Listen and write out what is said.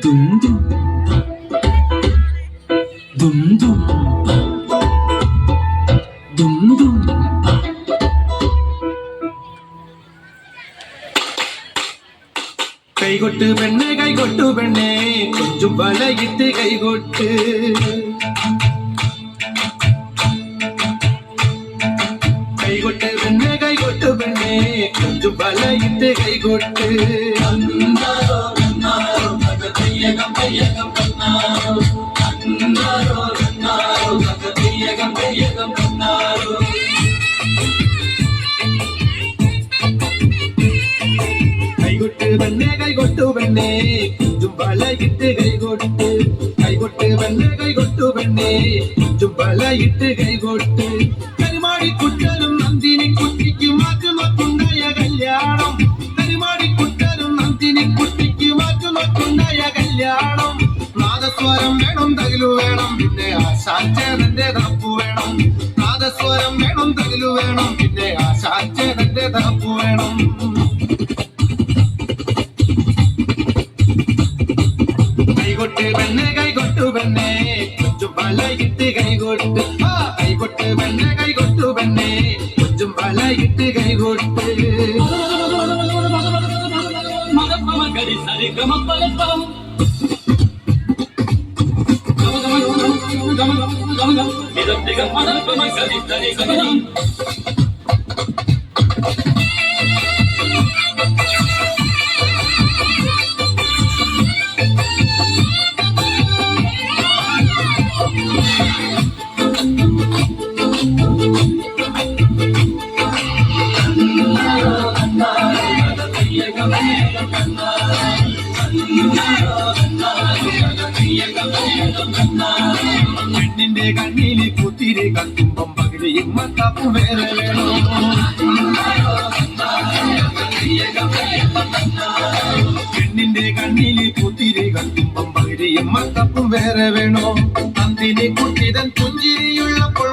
ദും ദും ദും ദും ദും ദും. കൈകൊട്ട് പെണ്ണെ കൈകൊട്ടു പെണ്ണെ കൊഞ്ചും വലയിട്ട് കൈകൊട്ട്. കൈകൊട്ട് പെണ്ണെ കൈകൊട്ടു പെണ്ണെ കൊഞ്ചും വലയിട്ട് കൈകൊട്ട്. കൈകൊട്ട് പെണ്ണെ കൈകൊട്ടു പെണ്ണെ കൊഞ്ചും വലയിട്ട് കൈകൊട്ട്. കൈകൊട്ട് പെണ്ണെ കൈകൊട്ടു പെണ്ണെ കൊഞ്ചും വലയിട്ട് കൈകൊട്ട്. കരിമാടിക്കുട്ടനും നന്ദിനി കുട്ടിക്ക് മാറ്റുമൊത്തുണ്ടായ കല്യാണം. കരിമാടിക്കുട്ടനും നന്ദിനി കുട്ടിക്ക് മാറ്റുമൊത്തുണ്ടായ കല്യാണം. നാദസ്വരം വേണം തകിലു വേണം പിന്നെ ആശാച്ചേതന്റെ തണുപ്പ് വേണം. നാദസ്വരം വേണം തകിലു വേണം പിന്നെ ആശാച്ചേതന്റെ തണുപ്പ് വേണം. കൈകൊട്ട് പെണ്ണെ കൈകൊട്ടു പെണ്ണെ കൊഞ്ചും വലയിട്ട് കൈകൊട്ട്. കൈകൊട്ട് പെണ്ണെ കൈകൊട്ടു പെണ്ണെ കൊഞ്ചും വലയിട്ട് കൈകൊട്ട്. പെണ്ണിന്റെ കണ്ണില് കുത്തിരി കത്തുമ്പം പകുതിയും മത്താപ്പും വേറെ വേണോ. പെണ്ണിന്റെ കണ്ണില് കുത്തിരി കത്തുമ്പം പകുതിയും മത്താപ്പും വേറെ വേണോ. നന്ദിനി കുട്ടിതൻ പുഞ്ചിരിയുള്ളപ്പോൾ